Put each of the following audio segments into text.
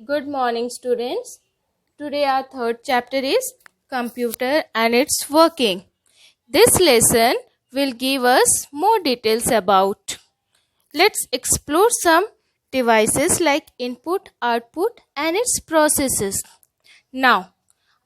Good morning, students. Today, our third chapter is Computer and its working. This lesson will give us more details about. Let's explore some devices like input, output, and its processes. Now,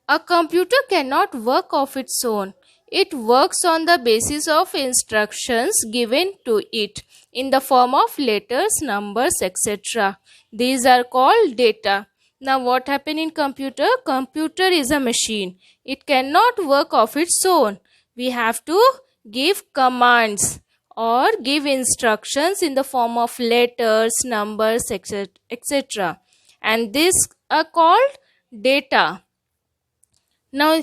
a computer cannot work of its own. It works on the basis of instructions given to it in the form of letters, numbers, etc. These are called data. Now what happens in computer? Computer is a machine. It cannot work of its own. We have to give commands or give instructions in the form of letters, numbers, etc. And these are called data. Now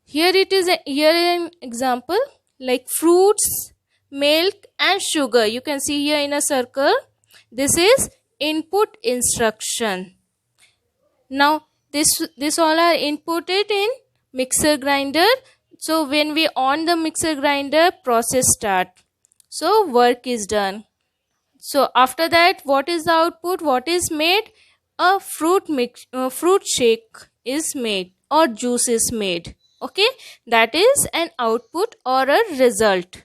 here an example like fruits, milk and sugar. You can see here in a circle. This is input instruction. Now this all are inputted in mixer grinder. So when we on the mixer grinder, process start. So work is done. So after that, what is the output? What is made? A fruit shake is made or juice is made. Okay, that is an output or a result.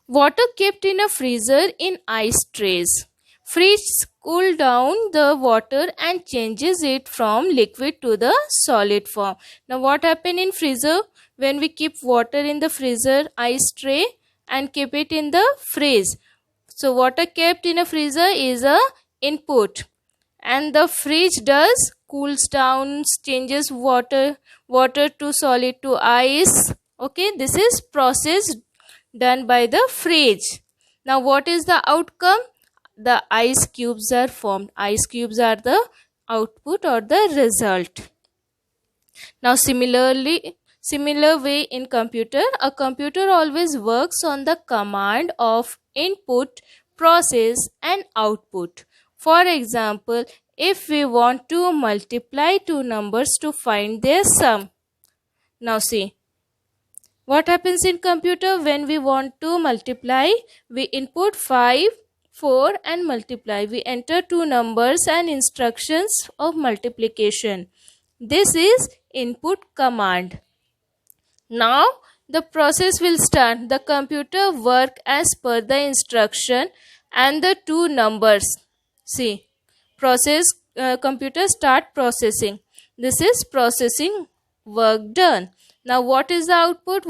Water kept in a freezer in ice trays. Fridge cool down the water and changes it from liquid to the solid form. Now what happen in freezer? When we keep water in the freezer ice tray and keep it in the freeze. So water kept in a freezer is a input, and the fridge does cools down, changes water to solid to ice. Okay, this is process done by the fridge. Now what is the outcome? The ice cubes are formed. Ice cubes are the output or the result. Now similar way in computer, a computer always works on the command of input, process and output. For example, if we want to multiply two numbers to find their sum. Now see, what happens in computer when we want to multiply? We input 5, 4 and multiply. We enter two numbers and instructions of multiplication. This is input command. Now the process will start. The computer work as per the instruction and the two numbers. See, computer start processing. This is processing work done. Now what is the output?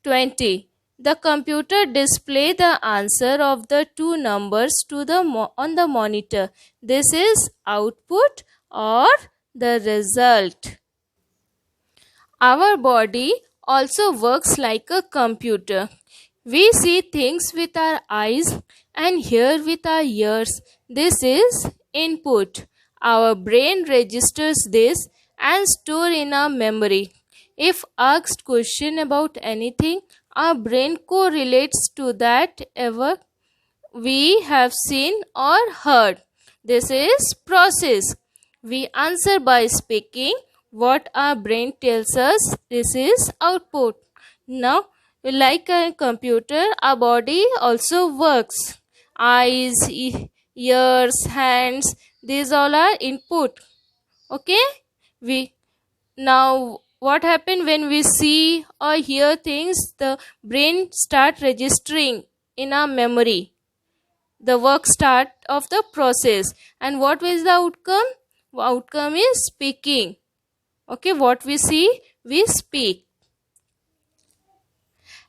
20. The computer display the answer of the two numbers to the on the monitor. This is output or the result. Our body also works like a computer. We see things with our eyes and hear with our ears. This is input. Our brain registers this and store in our memory. If asked question about anything, our brain correlates to that ever we have seen or heard. This is process. We answer by speaking what our brain tells us. This is output. Now, like a computer, our body also works. Eyes, ears, hands, these all are input. Okay? We now what happen when we see or hear things? The brain start registering in our memory the work start of the process. And what is the outcome? Outcome is speaking. Okay, what we see, we speak.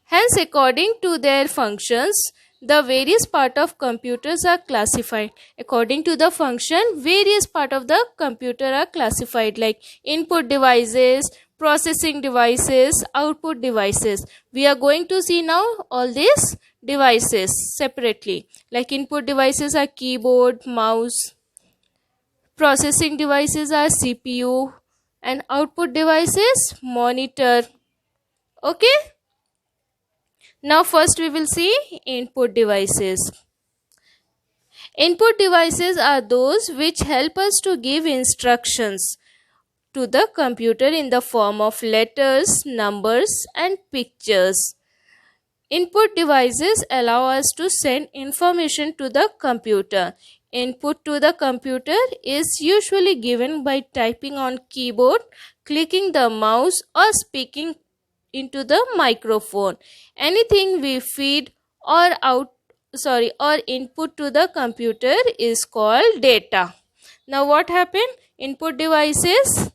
Hence, according to their functions, the various part of computers are classified. According to the function, various part of the computer are classified like input devices, processing devices, output devices. We are going to see now all these devices separately. Like input devices are keyboard, mouse, processing devices are CPU, and output devices monitor. Okay? Now first we will see input devices. Input devices are those which help us to give instructions to the computer in the form of letters, numbers and pictures. Input devices allow us to send information to the computer. Input to the computer is usually given by typing on keyboard, clicking the mouse, or speaking into the microphone. Anything we feed or input to the computer is called data. Now what happened? Input devices.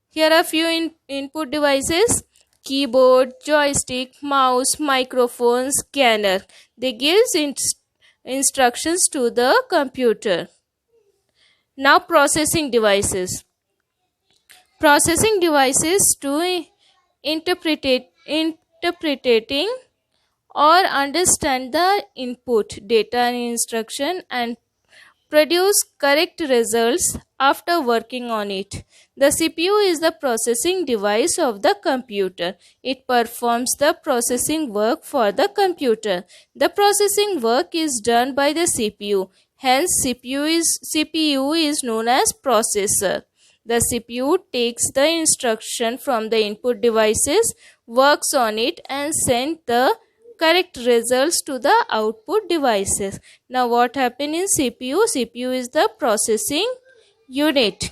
Here are few input devices: keyboard, joystick, mouse, microphone, scanner. They give instructions to the computer. Now processing devices. Processing devices to interpreting or understand the input data and instruction and produce correct results after working on it. The CPU is the processing device of the computer. It performs the processing work for the computer. The processing work is done by the CPU. Hence, CPU is known as processor. The CPU takes the instruction from the input devices, works on it, and sends the correct results to the output devices. Now what happened in CPU? CPU is the processing unit.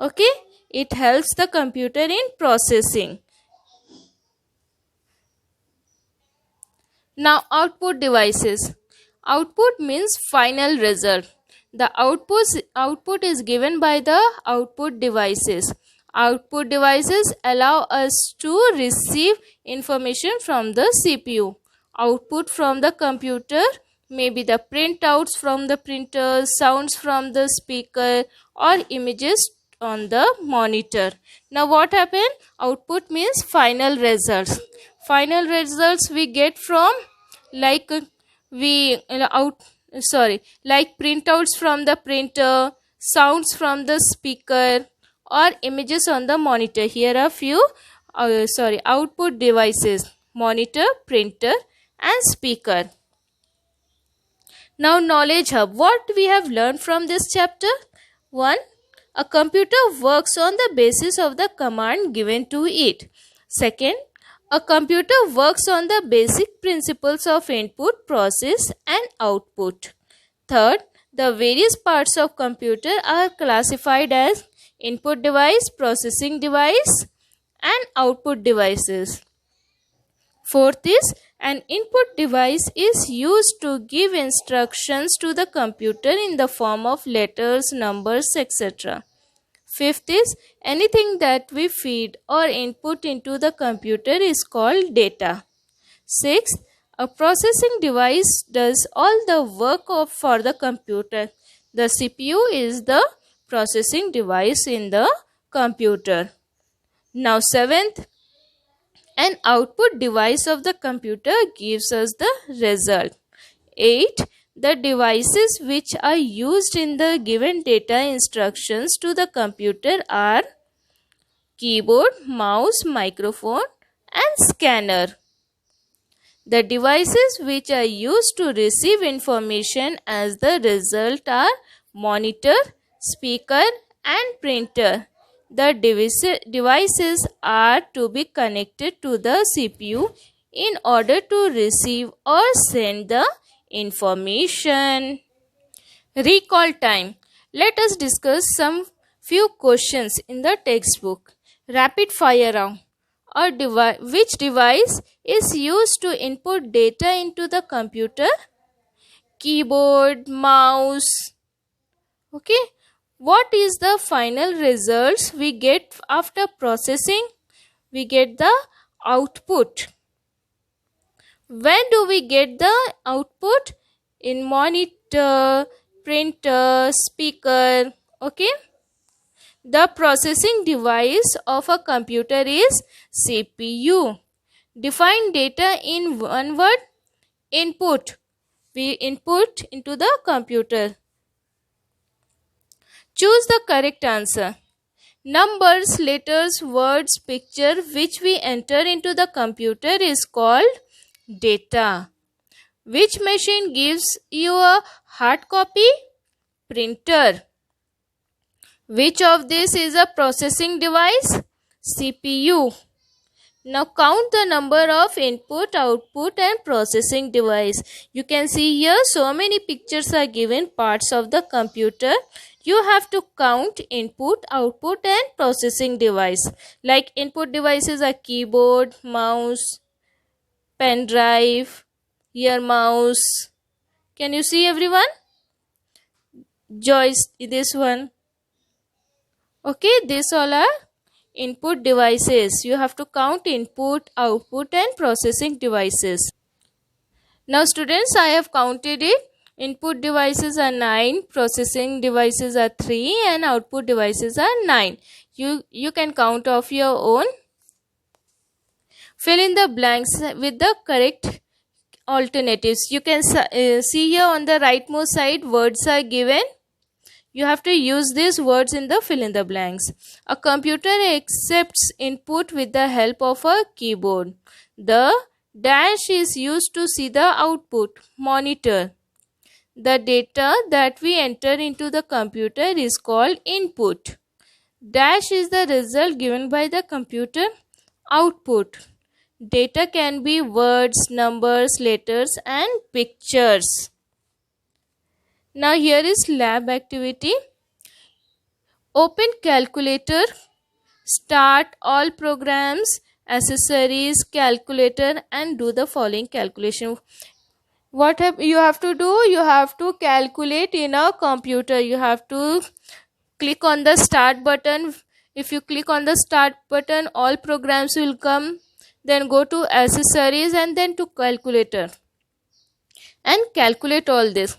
Okay, it helps the computer in processing. Now output devices. Output means final result. The output is given by the output devices. Output devices allow us to receive information from the CPU. Output from the computer may be the printouts from the printer, sounds from the speaker, or images on the monitor. Now what happened? Output means final results. Final results we get from like we out like printouts from the printer, sounds from the speaker, or images on the monitor. Here are few output devices: monitor, printer, and speaker. Now knowledge hub. What we have learned from this chapter? 1. A computer works on the basis of the command given to it. Second, a computer works on the basic principles of input, process, and output. Third, the various parts of computer are classified as input device, processing device, and output devices. Fourth is, an input device is used to give instructions to the computer in the form of letters, numbers, etc. Fifth is, anything that we feed or input into the computer is called data. Sixth, a processing device does all the work for the computer. The CPU is the processing device in the computer. Now seventh, an output device of the computer gives us the result. 8. The devices which are used in the given data instructions to the computer are keyboard, mouse, microphone, and scanner. The devices which are used to receive information as the result are monitor, speaker, and printer. The devices are to be connected to the CPU in order to receive or send the information. Recall time. Let us discuss some few questions in the textbook. Rapid fire round. Which device is used to input data into the computer? Keyboard, mouse. Okay. What is the final results we get after processing? We get the output. When do we get the output? In monitor, printer, speaker. Okay. The processing device of a computer is CPU. Define data in one word. Input. We input into the computer. Choose the correct answer. Numbers, letters, words, picture which we enter into the computer is called data. Which machine gives you a hard copy? Printer. Which of this is a processing device? CPU. Now count the number of input, output and processing device. You can see here so many pictures are given parts of the computer. You have to count input, output and processing device. Like input devices are keyboard, mouse, pen drive, here mouse. Can you see everyone? Joyce, this one. Okay, these all are input devices. You have to count input, output and processing devices. Now students, I have counted it. Input devices are 9, processing devices are 3 and output devices are 9. You can count of your own. Fill in the blanks with the correct alternatives. You can see here on the rightmost side words are given. You have to use these words in the fill in the blanks. A computer accepts input with the help of a keyboard. The dash is used to see the output, monitor. The data that we enter into the computer is called input. Dash is the result given by the computer, output. Data can be words, numbers, letters and pictures. Now here is lab activity. Open calculator, start all programs, accessories, calculator and do the following calculation. What you have to do? You have to calculate in a computer. You have to click on the start button. If you click on the start button, all programs will come. Then go to accessories and then to calculator and calculate all this.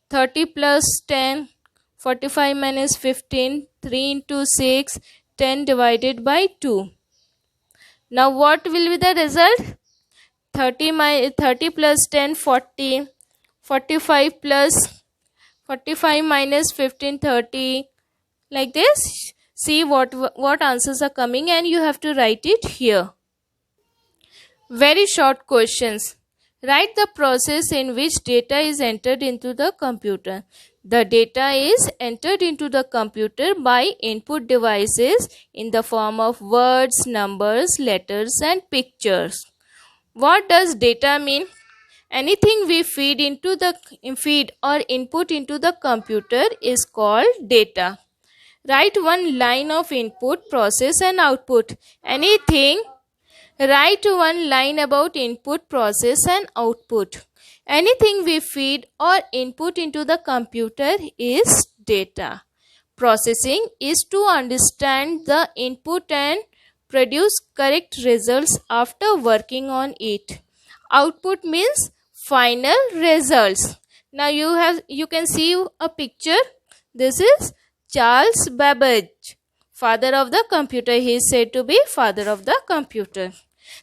30 plus 10, 45 minus 15, 3 into 6, 10 divided by 2. Now what will be the result? 30 plus 10, 40, 45 plus 45 minus 15, 30. Like this. See what answers are coming and you have to write it here. Very short questions. Write the process in which data is entered into the computer. The data is entered into the computer by input devices in the form of words, numbers, letters and pictures. What does data mean? Anything we feed or input into the computer is called data. Write one line of input, process and output. Write one line about input, process and output. Anything we feed or input into the computer is data. Processing is to understand the input and produce correct results after working on it. Output means final results. Now you can see a picture. This is Charles Babbage, father of the computer. He is said to be father of the computer.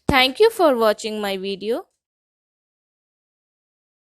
Thank you for watching my video.